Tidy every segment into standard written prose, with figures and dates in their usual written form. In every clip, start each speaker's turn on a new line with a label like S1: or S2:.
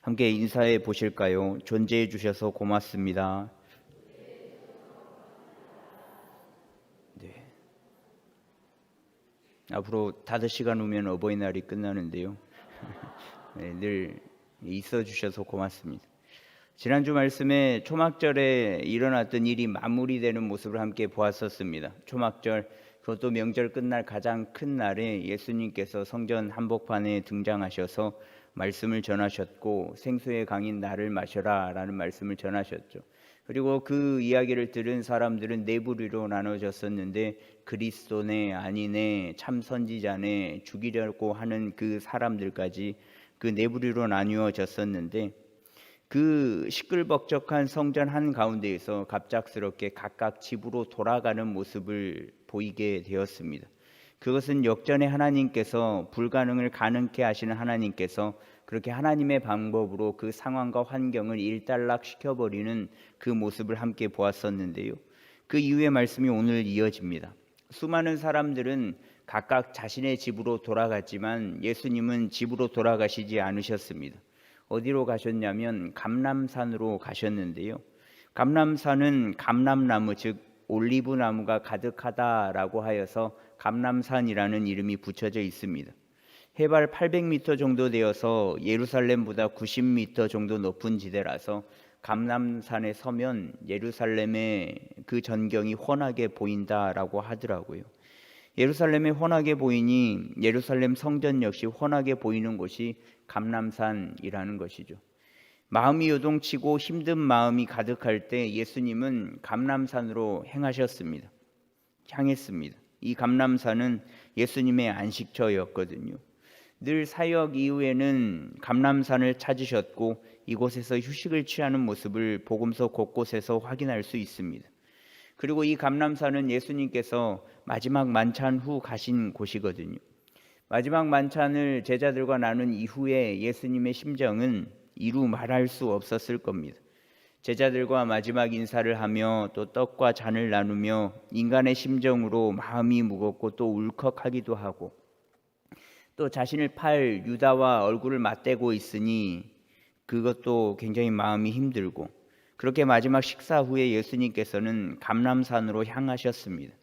S1: 함께 인사해 보실까요? 존재해 주셔서 고맙습니다. 네. 앞으로 5시간 후면 어버이날이 끝나는데요. 네, 늘 있어 주셔서 고맙습니다. 지난주 말씀에 초막절에 일어났던 일이 마무리되는 모습을 함께 보았었습니다. 초막절, 그것도 명절 끝날 가장 큰 날에 예수님께서 성전 한복판에 등장하셔서 말씀을 전하셨고 생수의 강인 나를 마셔라 라는 말씀을 전하셨죠. 그리고 그 이야기를 들은 사람들은 네 부류로 나눠졌었는데 그리스도네, 아니네, 참 선지자네, 죽이려고 하는 그 사람들까지 그 네 부류로 나뉘어졌었는데 그 시끌벅적한 성전 한가운데에서 갑작스럽게 각각 집으로 돌아가는 모습을 보이게 되었습니다. 그것은 역전의 하나님께서 불가능을 가능케 하시는 하나님께서 그렇게 하나님의 방법으로 그 상황과 환경을 일단락시켜버리는 그 모습을 함께 보았었는데요. 그 이후의 말씀이 오늘 이어집니다. 수많은 사람들은 각각 자신의 집으로 돌아갔지만 예수님은 집으로 돌아가시지 않으셨습니다. 어디로 가셨냐면 감람산으로 가셨는데요. 감람산은 감람나무 즉 올리브나무가 가득하다라고 하여서 감람산이라는 이름이 붙여져 있습니다. 해발 800m 정도 되어서 예루살렘보다 90m 정도 높은 지대라서 감람산에 서면 예루살렘의 그 전경이 훤하게 보인다라고 하더라고요. 예루살렘이 훤하게 보이니 예루살렘 성전 역시 훤하게 보이는 곳이 감람산이라는 것이죠. 마음이 요동치고 힘든 마음이 가득할 때 예수님은 감람산으로 향했습니다. 이 감람산은 예수님의 안식처였거든요. 늘 사역 이후에는 감람산을 찾으셨고 이곳에서 휴식을 취하는 모습을 복음서 곳곳에서 확인할 수 있습니다. 그리고 이 감람산은 예수님께서 마지막 만찬 후 가신 곳이거든요. 마지막 만찬을 제자들과 나눈 이후에 예수님의 심정은 이루 말할 수 없었을 겁니다. 제자들과 마지막 인사를 하며 또 떡과 잔을 나누며 인간의 심정으로 마음이 무겁고 또 울컥하기도 하고 또 자신을 팔 유다와 얼굴을 맞대고 있으니 그것도 굉장히 마음이 힘들고 그렇게 마지막 식사 후에 예수님께서는 감람산으로 향하셨습니다.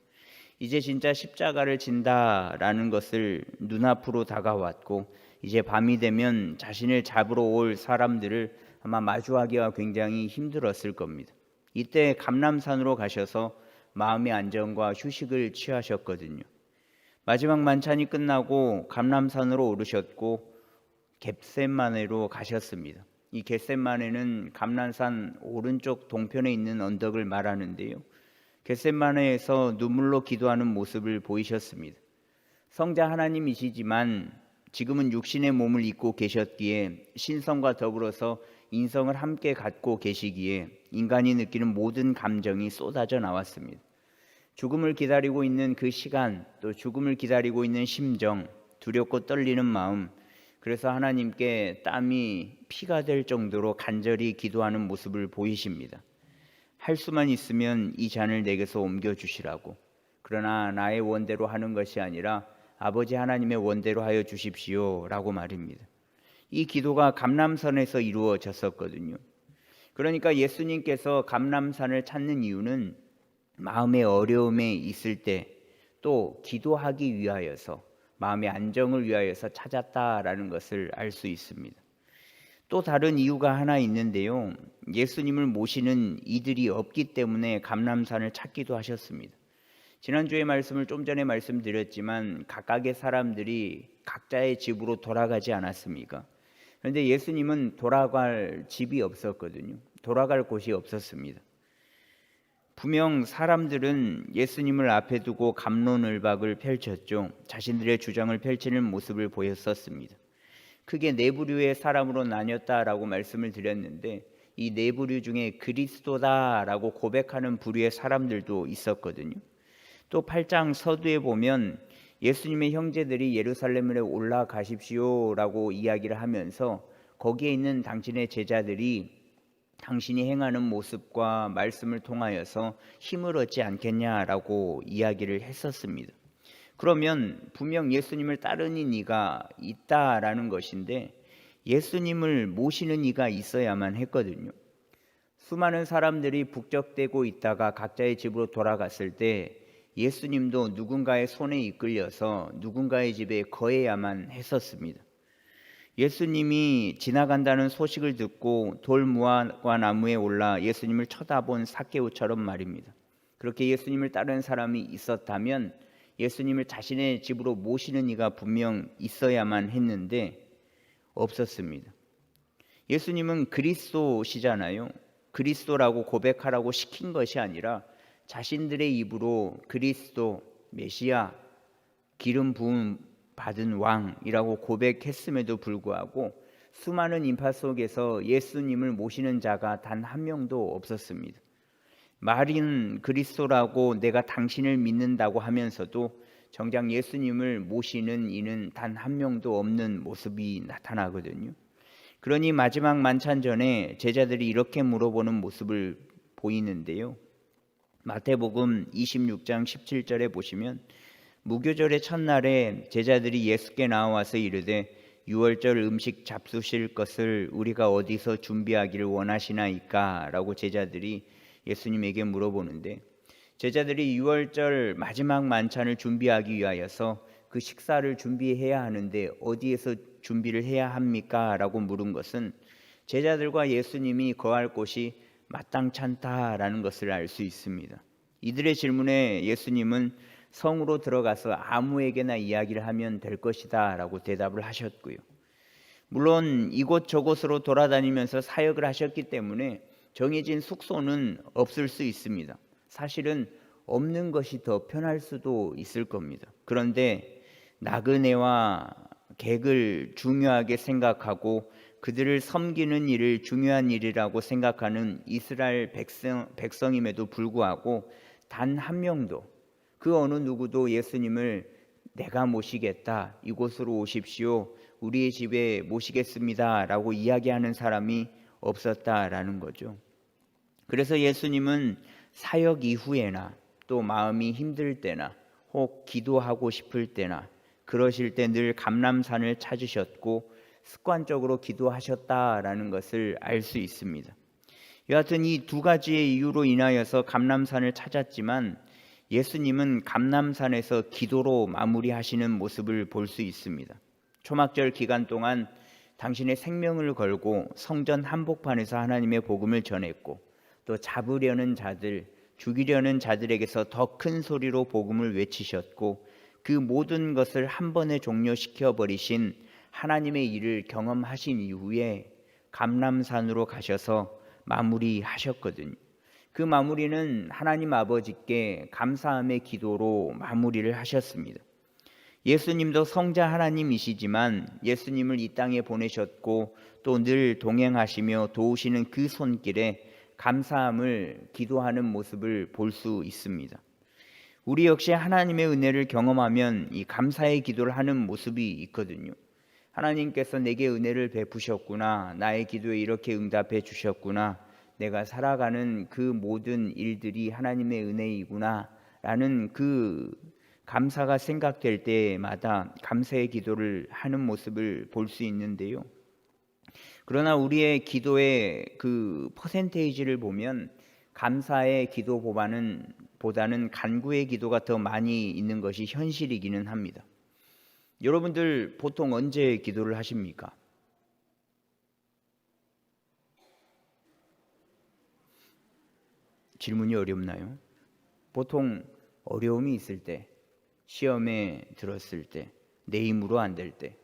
S1: 이제 진짜 십자가를 진다라는 것을 눈앞으로 다가왔고 이제 밤이 되면 자신을 잡으러 올 사람들을 아마 마주하기가 굉장히 힘들었을 겁니다. 이때 감람산으로 가셔서 마음의 안정과 휴식을 취하셨거든요. 마지막 만찬이 끝나고 감람산으로 오르셨고 겟셋마네로 가셨습니다. 이 겟셋마네는 감람산 오른쪽 동편에 있는 언덕을 말하는데요. 겟셋마네에서 눈물로 기도하는 모습을 보이셨습니다. 성자 하나님이시지만 지금은 육신의 몸을 입고 계셨기에 신성과 더불어서 인성을 함께 갖고 계시기에 인간이 느끼는 모든 감정이 쏟아져 나왔습니다. 죽음을 기다리고 있는 그 시간, 또 죽음을 기다리고 있는 심정, 두렵고 떨리는 마음, 그래서 하나님께 땀이 피가 될 정도로 간절히 기도하는 모습을 보이십니다. 할 수만 있으면 이 잔을 내게서 옮겨주시라고. 그러나 나의 원대로 하는 것이 아니라 아버지 하나님의 원대로 하여 주십시오 라고 말입니다. 이 기도가 감람산에서 이루어졌었거든요. 그러니까 예수님께서 감람산을 찾는 이유는 마음의 어려움에 있을 때 또 기도하기 위하여서 마음의 안정을 위하여서 찾았다라는 것을 알 수 있습니다. 또 다른 이유가 하나 있는데요. 예수님을 모시는 이들이 없기 때문에 감람산을 찾기도 하셨습니다. 지난주에 말씀을 좀 전에 말씀드렸지만 각각의 사람들이 각자의 집으로 돌아가지 않았습니까? 그런데 예수님은 돌아갈 집이 없었거든요. 돌아갈 곳이 없었습니다. 분명 사람들은 예수님을 앞에 두고 갑론을박을 펼쳤죠. 자신들의 주장을 펼치는 모습을 보였었습니다. 크게 네 부류의 사람으로 나뉘었다라고 말씀을 드렸는데 이 네 부류 중에 그리스도다라고 고백하는 부류의 사람들도 있었거든요. 또 8장 서두에 보면 예수님의 형제들이 예루살렘으로 올라가십시오라고 이야기를 하면서 거기에 있는 당신의 제자들이 당신이 행하는 모습과 말씀을 통하여서 힘을 얻지 않겠냐라고 이야기를 했었습니다. 그러면 분명 예수님을 따르는 이가 있다라는 것인데 예수님을 모시는 이가 있어야만 했거든요. 수많은 사람들이 북적대고 있다가 각자의 집으로 돌아갔을 때 예수님도 누군가의 손에 이끌려서 누군가의 집에 거해야만 했었습니다. 예수님이 지나간다는 소식을 듣고 돌무화과 나무에 올라 예수님을 쳐다본 삭개오처럼 말입니다. 그렇게 예수님을 따르는 사람이 있었다면 예수님을 자신의 집으로 모시는 이가 분명 있어야만 했는데 없었습니다. 예수님은 그리스도시잖아요. 그리스도라고 고백하라고 시킨 것이 아니라 자신들의 입으로 그리스도, 메시아, 기름 부음 받은 왕이라고 고백했음에도 불구하고 수많은 인파 속에서 예수님을 모시는 자가 단 한 명도 없었습니다. 말인 그리스도라고 내가 당신을 믿는다고 하면서도 정작 예수님을 모시는 이는 단 한 명도 없는 모습이 나타나거든요. 그러니 마지막 만찬 전에 제자들이 이렇게 물어보는 모습을 보이는데요. 마태복음 26장 17절에 보시면 무교절의 첫날에 제자들이 예수께 나와서 이르되 유월절 음식 잡수실 것을 우리가 어디서 준비하기를 원하시나이까? 라고 제자들이 예수님에게 물어보는데 제자들이 유월절 마지막 만찬을 준비하기 위하여서 그 식사를 준비해야 하는데 어디에서 준비를 해야 합니까? 라고 물은 것은 제자들과 예수님이 거할 곳이 마땅찮다라는 것을 알 수 있습니다. 이들의 질문에 예수님은 성으로 들어가서 아무에게나 이야기를 하면 될 것이다 라고 대답을 하셨고요. 물론 이곳저곳으로 돌아다니면서 사역을 하셨기 때문에 정해진 숙소는 없을 수 있습니다. 사실은 없는 것이 더 편할 수도 있을 겁니다. 그런데 나그네와 객을 중요하게 생각하고 그들을 섬기는 일을 중요한 일이라고 생각하는 이스라엘 백성임에도 불구하고 단 한 명도 그 어느 누구도 예수님을 내가 모시겠다, 이곳으로 오십시오, 우리의 집에 모시겠습니다 라고 이야기하는 사람이 없었다라는 거죠. 그래서 예수님은 사역 이후에나 또 마음이 힘들 때나 혹 기도하고 싶을 때나 그러실 때 늘 감람산을 찾으셨고 습관적으로 기도하셨다라는 것을 알 수 있습니다. 여하튼 이 두 가지의 이유로 인하여서 감람산을 찾았지만 예수님은 감람산에서 기도로 마무리하시는 모습을 볼 수 있습니다. 초막절 기간 동안 당신의 생명을 걸고 성전 한복판에서 하나님의 복음을 전했고 또 잡으려는 자들, 죽이려는 자들에게서 더 큰 소리로 복음을 외치셨고 그 모든 것을 한 번에 종료시켜 버리신 하나님의 일을 경험하신 이후에 감람산으로 가셔서 마무리하셨거든요. 그 마무리는 하나님 아버지께 감사함의 기도로 마무리를 하셨습니다. 예수님도 성자 하나님이시지만 예수님을 이 땅에 보내셨고 또 늘 동행하시며 도우시는 그 손길에 감사함을 기도하는 모습을 볼 수 있습니다. 우리 역시 하나님의 은혜를 경험하면 이 감사의 기도를 하는 모습이 있거든요. 하나님께서 내게 은혜를 베푸셨구나, 나의 기도에 이렇게 응답해 주셨구나, 내가 살아가는 그 모든 일들이 하나님의 은혜이구나 라는 그 감사가 생각될 때마다 감사의 기도를 하는 모습을 볼 수 있는데요. 그러나 우리의 기도의 그 퍼센테이지를 보면 감사의 기도보다는 간구의 기도가 더 많이 있는 것이 현실이기는 합니다. 여러분들 보통 언제 기도를 하십니까? 질문이 어렵나요? 보통 어려움이 있을 때, 시험에 들었을 때, 내 힘으로 안 될 때,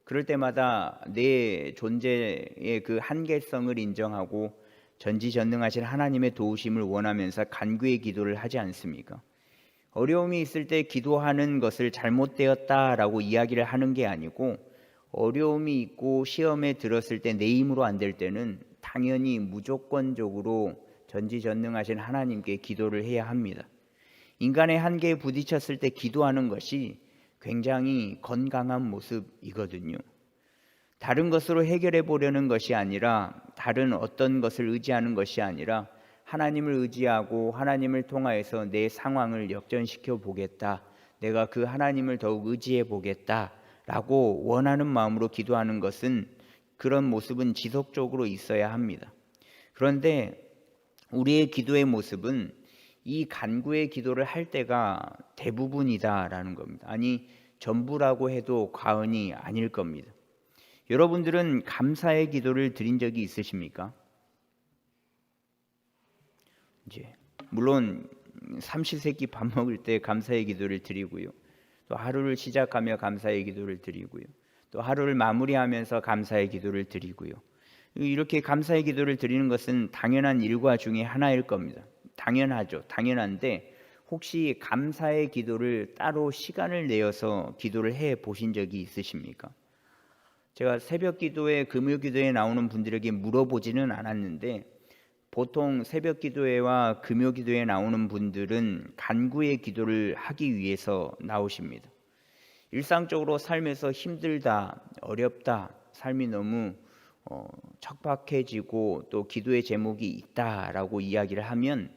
S1: 그럴 때마다 내 존재의 그 한계성을 인정하고 전지전능하신 하나님의 도우심을 원하면서 간구의 기도를 하지 않습니까? 어려움이 있을 때 기도하는 것을 잘못되었다라고 이야기를 하는 게 아니고 어려움이 있고 시험에 들었을 때 내 힘으로 안 될 때는 당연히 무조건적으로 전지전능하신 하나님께 기도를 해야 합니다. 인간의 한계에 부딪혔을 때 기도하는 것이 굉장히 건강한 모습이거든요. 다른 것으로 해결해 보려는 것이 아니라 다른 어떤 것을 의지하는 것이 아니라 하나님을 의지하고 하나님을 통하여서 내 상황을 역전시켜 보겠다, 내가 그 하나님을 더욱 의지해 보겠다 라고 원하는 마음으로 기도하는 것은 그런 모습은 지속적으로 있어야 합니다. 그런데 우리의 기도의 모습은 이 간구의 기도를 할 때가 대부분이다라는 겁니다. 아니, 전부라고 해도 과언이 아닐 겁니다. 여러분들은 감사의 기도를 드린 적이 있으십니까? 이제 물론 삼시세끼 밥 먹을 때 감사의 기도를 드리고요. 또 하루를 시작하며 감사의 기도를 드리고요. 또 하루를 마무리하면서 감사의 기도를 드리고요. 이렇게 감사의 기도를 드리는 것은 당연한 일과 중에 하나일 겁니다. 당연하죠. 당연한데 혹시 감사의 기도를 따로 시간을 내어서 기도를 해 보신 적이 있으십니까? 제가 새벽 기도회, 금요 기도에 나오는 분들에게 물어보지는 않았는데 보통 새벽 기도회와 금요 기도에 나오는 분들은 간구의 기도를 하기 위해서 나오십니다. 일상적으로 삶에서 힘들다, 어렵다, 삶이 너무 척박해지고 또 기도의 제목이 있다라고 이야기를 하면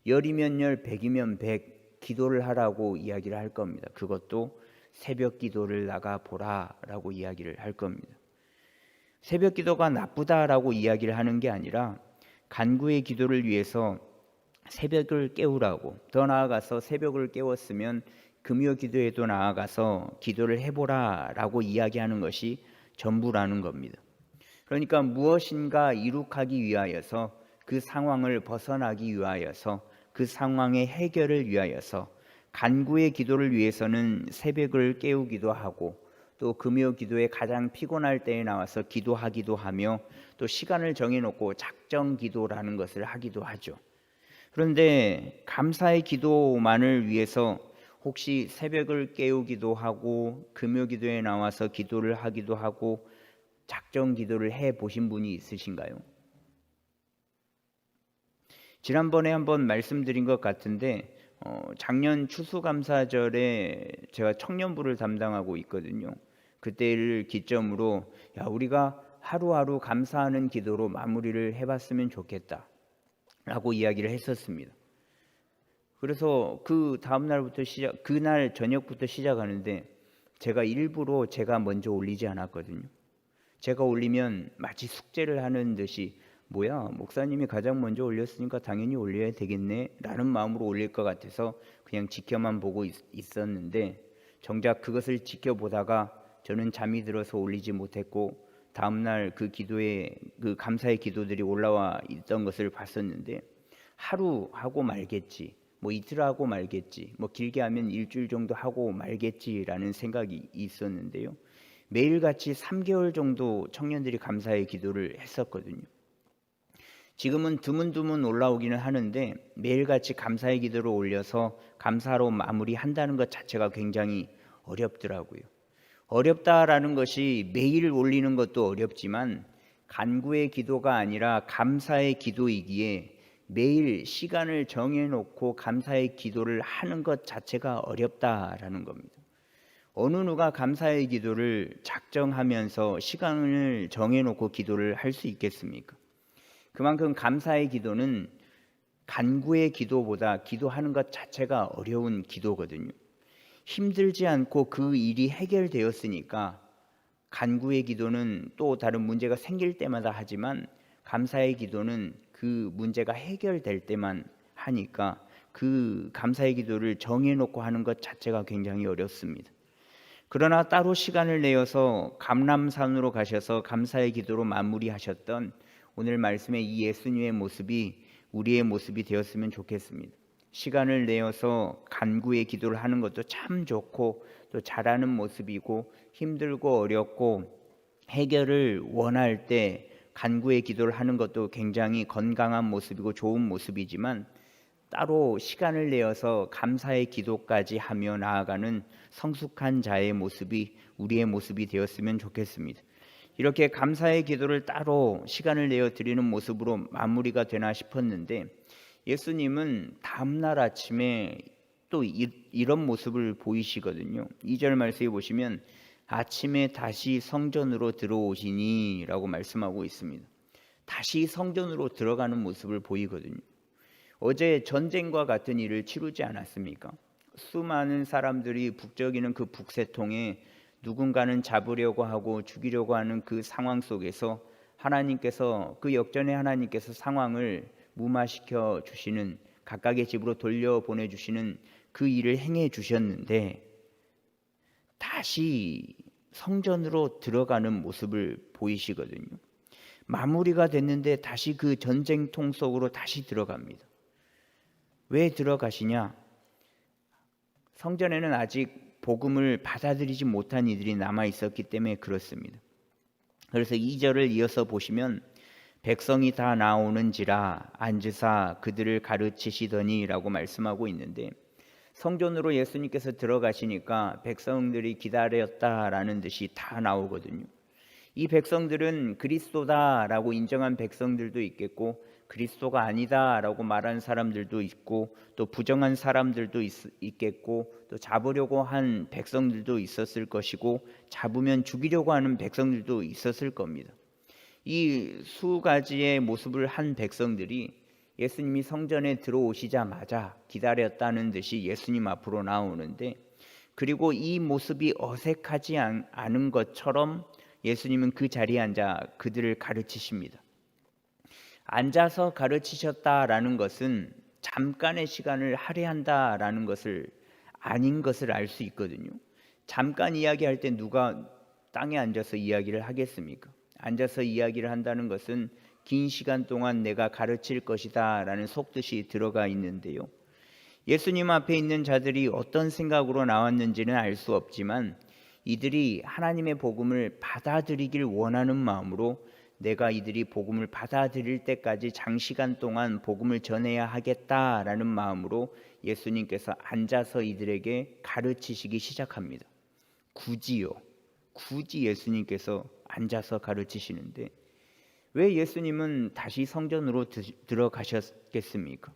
S1: 열이면 열, 백이면 백 기도를 하라고 이야기를 할 겁니다. 그것도 새벽 기도를 나가 보라라고 이야기를 할 겁니다. 새벽 기도가 나쁘다라고 이야기를 하는 게 아니라 간구의 기도를 위해서 새벽을 깨우라고, 더 나아가서 새벽을 깨웠으면 금요 기도에도 나아가서 기도를 해보라라고 이야기하는 것이 전부라는 겁니다. 그러니까 무엇인가 이룩하기 위하여서, 그 상황을 벗어나기 위하여서, 그 상황의 해결을 위하여서 간구의 기도를 위해서는 새벽을 깨우기도 하고 또 금요 기도에 가장 피곤할 때에 나와서 기도하기도 하며 또 시간을 정해놓고 작정 기도라는 것을 하기도 하죠. 그런데 감사의 기도만을 위해서 혹시 새벽을 깨우기도 하고 금요 기도에 나와서 기도를 하기도 하고 작정 기도를 해 보신 분이 있으신가요? 지난번에 한번 말씀드린 것 같은데 작년 추수감사절에 제가 청년부를 담당하고 있거든요. 그때를 기점으로 우리가 하루하루 감사하는 기도로 마무리를 해봤으면 좋겠다 라고 이야기를 했었습니다. 그래서 그 다음 날부터 그날 저녁부터 시작하는데 제가 일부러 제가 먼저 올리지 않았거든요. 제가 올리면 마치 숙제를 하는 듯이 뭐야, 목사님이 가장 먼저 올렸으니까 당연히 올려야 되겠네 라는 마음으로 올릴 것 같아서 그냥 지켜만 보고 있었는데 정작 그것을 지켜보다가 저는 잠이 들어서 올리지 못했고 다음날 그 기도에 그 감사의 기도들이 올라와 있던 것을 봤었는데 하루 하고 말겠지, 뭐 이틀 하고 말겠지, 뭐 길게 하면 일주일 정도 하고 말겠지라는 생각이 있었는데요. 매일같이 3개월 정도 청년들이 감사의 기도를 했었거든요. 지금은 드문드문 올라오기는 하는데 매일같이 감사의 기도를 올려서 감사로 마무리한다는 것 자체가 굉장히 어렵더라고요. 어렵다라는 것이 매일 올리는 것도 어렵지만 간구의 기도가 아니라 감사의 기도이기에 매일 시간을 정해놓고 감사의 기도를 하는 것 자체가 어렵다라는 겁니다. 어느 누가 감사의 기도를 작정하면서 시간을 정해놓고 기도를 할 수 있겠습니까? 그만큼 감사의 기도는 간구의 기도보다 기도하는 것 자체가 어려운 기도거든요. 힘들지 않고 그 일이 해결되었으니까 간구의 기도는 또 다른 문제가 생길 때마다 하지만 감사의 기도는 그 문제가 해결될 때만 하니까 그 감사의 기도를 정해놓고 하는 것 자체가 굉장히 어렵습니다. 그러나 따로 시간을 내어서 감람산으로 가셔서 감사의 기도로 마무리하셨던 오늘 말씀의 이 예수님의 모습이 우리의 모습이 되었으면 좋겠습니다. 시간을 내어서 간구의 기도를 하는 것도 참 좋고 또 잘하는 모습이고 힘들고 어렵고 해결을 원할 때 간구의 기도를 하는 것도 굉장히 건강한 모습이고 좋은 모습이지만 따로 시간을 내어서 감사의 기도까지 하며 나아가는 성숙한 자의 모습이 우리의 모습이 되었으면 좋겠습니다. 이렇게 감사의 기도를 따로 시간을 내어 드리는 모습으로 마무리가 되나 싶었는데 예수님은 다음날 아침에 또 이런 모습을 보이시거든요. 2절 말씀에 보시면 아침에 다시 성전으로 들어오시니 라고 말씀하고 있습니다. 다시 성전으로 들어가는 모습을 보이거든요. 어제 전쟁과 같은 일을 치르지 않았습니까? 수많은 사람들이 북적이는 그 북새통에 누군가는 잡으려고 하고 죽이려고 하는 그 상황 속에서 하나님께서 그 역전의 하나님께서 상황을 무마시켜 주시는 각각의 집으로 돌려보내 주시는 그 일을 행해 주셨는데 다시 성전으로 들어가는 모습을 보이시거든요. 마무리가 됐는데 다시 그 전쟁통 속으로 다시 들어갑니다. 왜 들어가시냐? 성전에는 아직 복음을 받아들이지 못한 이들이 남아 있었기 때문에 그렇습니다. 그래서 2절을 이어서 보시면 백성이 다 나오는지라 앉으사 그들을 가르치시더니라고 말씀하고 있는데 성전으로 예수님께서 들어가시니까 백성들이 기다렸다라는 듯이 다 나오거든요. 이 백성들은 그리스도다라고 인정한 백성들도 있겠고 그리스도가 아니다라고 말한 사람들도 있고 또 부정한 사람들도 있겠고 또 잡으려고 한 백성들도 있었을 것이고 잡으면 죽이려고 하는 백성들도 있었을 겁니다. 이 수 가지의 모습을 한 백성들이 예수님이 성전에 들어오시자마자 기다렸다는 듯이 예수님 앞으로 나오는데 그리고 이 모습이 어색하지 않은 것처럼 예수님은 그 자리에 앉아 그들을 가르치십니다. 앉아서 가르치셨다라는 것은 잠깐의 시간을 할애한다라는 것을 아닌 것을 알 수 있거든요. 잠깐 이야기할 때 누가 땅에 앉아서 이야기를 하겠습니까? 앉아서 이야기를 한다는 것은 긴 시간 동안 내가 가르칠 것이다 라는 속뜻이 들어가 있는데요. 예수님 앞에 있는 자들이 어떤 생각으로 나왔는지는 알 수 없지만 이들이 하나님의 복음을 받아들이길 원하는 마음으로 내가 이들이 복음을 받아들일 때까지 장시간 동안 복음을 전해야 하겠다라는 마음으로 예수님께서 앉아서 이들에게 가르치시기 시작합니다. 굳이 예수님께서 앉아서 가르치시는데 왜 예수님은 다시 성전으로 들어가셨겠습니까?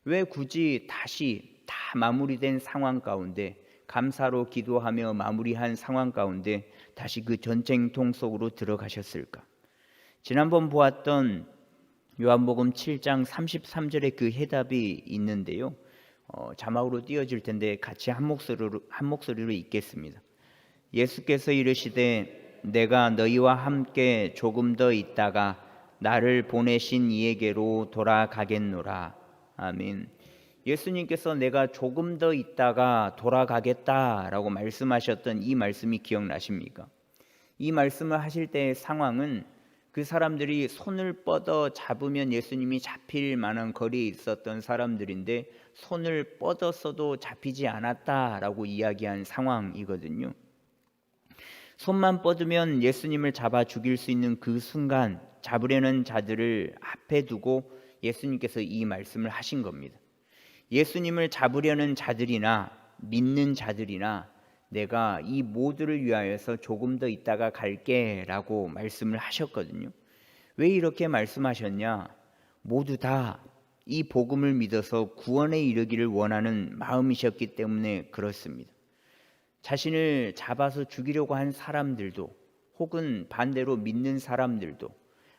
S1: 왜 굳이 다시 다 마무리된 상황 가운데 감사로 기도하며 마무리한 상황 가운데 다시 그 전쟁통 속으로 들어가셨을까? 지난번 보았던 요한복음 7장 33절에 그 해답이 있는데요. 자막으로 띄워질 텐데 같이 한 목소리로 읽겠습니다. 예수께서 이르시되 내가 너희와 함께 조금 더 있다가 나를 보내신 이에게로 돌아가겠노라. 아멘. 예수님께서 내가 조금 더 있다가 돌아가겠다라고 말씀하셨던 이 말씀이 기억나십니까? 이 말씀을 하실 때의 상황은 그 사람들이 손을 뻗어 잡으면 예수님이 잡힐 만한 거리에 있었던 사람들인데 손을 뻗었어도 잡히지 않았다라고 이야기한 상황이거든요. 손만 뻗으면 예수님을 잡아 죽일 수 있는 그 순간 잡으려는 자들을 앞에 두고 예수님께서 이 말씀을 하신 겁니다. 예수님을 잡으려는 자들이나 믿는 자들이나 내가 이 모두를 위하여서 조금 더 있다가 갈게 라고 말씀을 하셨거든요. 왜 이렇게 말씀하셨냐? 모두 다 이 복음을 믿어서 구원에 이르기를 원하는 마음이셨기 때문에 그렇습니다. 자신을 잡아서 죽이려고 한 사람들도 혹은 반대로 믿는 사람들도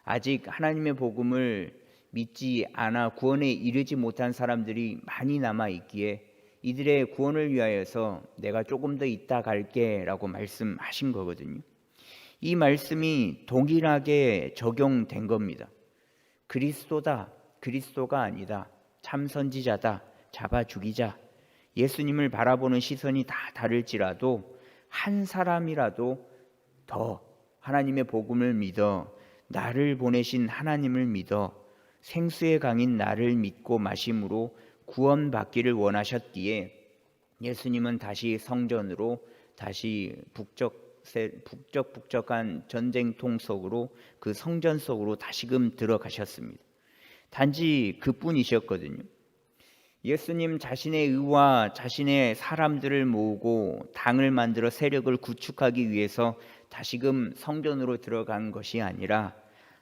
S1: 아직 하나님의 복음을 믿지 않아 구원에 이르지 못한 사람들이 많이 남아 있기에 이들의 구원을 위하여서 내가 조금 더 있다 갈게 라고 말씀하신 거거든요. 이 말씀이 동일하게 적용된 겁니다. 그리스도가 아니다. 참 선지자다. 잡아 죽이자. 예수님을 바라보는 시선이 다 다를지라도 한 사람이라도 더 하나님의 복음을 믿어 나를 보내신 하나님을 믿어 생수의 강인 나를 믿고 마심으로 구원받기를 원하셨기에 예수님은 다시 성전으로 다시 북적북적한 전쟁통 속으로 그 성전 속으로 다시금 들어가셨습니다. 단지 그뿐이셨거든요. 예수님 자신의 의와 자신의 사람들을 모으고 당을 만들어 세력을 구축하기 위해서 다시금 성전으로 들어간 것이 아니라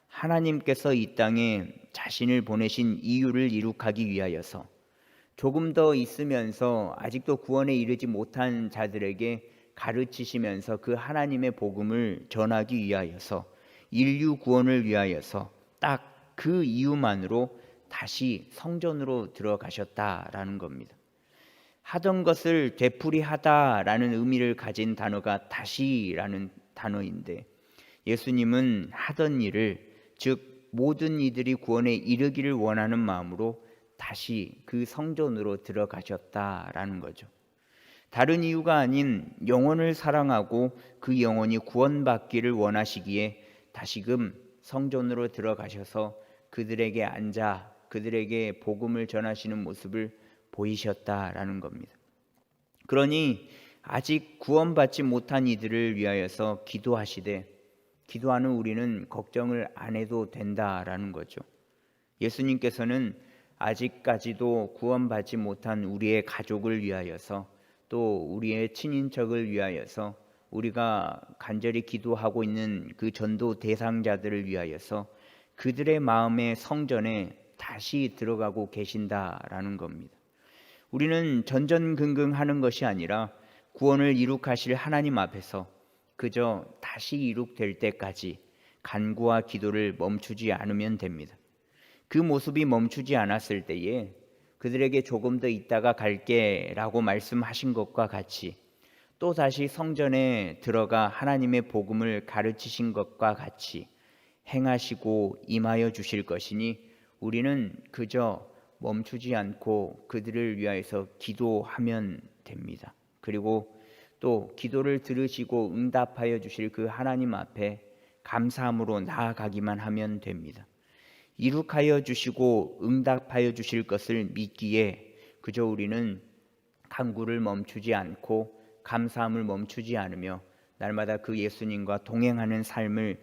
S1: 하나님께서 이 땅에 자신을 보내신 이유를 이룩하기 위하여서 조금 더 있으면서 아직도 구원에 이르지 못한 자들에게 가르치시면서 그 하나님의 복음을 전하기 위하여서 인류 구원을 위하여서 딱 그 이유만으로 다시 성전으로 들어가셨다라는 겁니다. 하던 것을 되풀이하다라는 의미를 가진 단어가 다시라는 단어인데, 예수님은 하던 일을, 즉 모든 이들이 구원에 이르기를 원하는 마음으로 다시 그 성전으로 들어가셨다라는 거죠. 다른 이유가 아닌 영혼을 사랑하고 그 영혼이 구원받기를 원하시기에 다시금 성전으로 들어가셔서 그들에게 앉아 그들에게 복음을 전하시는 모습을 보이셨다라는 겁니다. 그러니 아직 구원받지 못한 이들을 위하여서 기도하시되, 기도하는 우리는 걱정을 안 해도 된다라는 거죠. 예수님께서는 아직까지도 구원받지 못한 우리의 가족을 위하여서, 또 우리의 친인척을 위하여서, 우리가 간절히 기도하고 있는 그 전도 대상자들을 위하여서 그들의 마음의 성전에 다시 들어가고 계신다라는 겁니다. 우리는 전전긍긍하는 것이 아니라 구원을 이룩하실 하나님 앞에서 그저 다시 이룩될 때까지 간구와 기도를 멈추지 않으면 됩니다. 그 모습이 멈추지 않았을 때에 그들에게 조금 더 있다가 갈게 라고 말씀하신 것과 같이, 또 다시 성전에 들어가 하나님의 복음을 가르치신 것과 같이 행하시고 임하여 주실 것이니, 우리는 그저 멈추지 않고 그들을 위하여서 기도하면 됩니다. 그리고 또 기도를 들으시고 응답하여 주실 그 하나님 앞에 감사함으로 나아가기만 하면 됩니다. 이룩하여 주시고 응답하여 주실 것을 믿기에 그저 우리는 간구를 멈추지 않고 감사함을 멈추지 않으며 날마다 그 예수님과 동행하는 삶을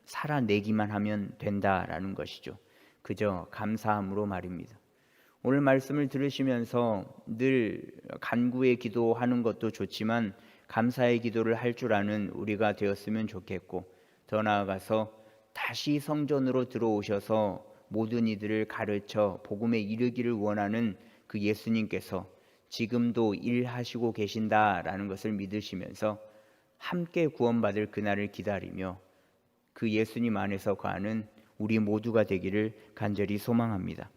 S1: 살아내기만 하면 된다라는 것이죠. 그저 감사함으로 말입니다. 오늘 말씀을 들으시면서 늘 간구의 기도하는 것도 좋지만 감사의 기도를 할 줄 아는 우리가 되었으면 좋겠고, 더 나아가서 다시 성전으로 들어오셔서 모든 이들을 가르쳐 복음에 이르기를 원하는 그 예수님께서 지금도 일하시고 계신다라는 것을 믿으시면서 함께 구원받을 그날을 기다리며 그 예수님 안에서 거하는 우리 모두가 되기를 간절히 소망합니다.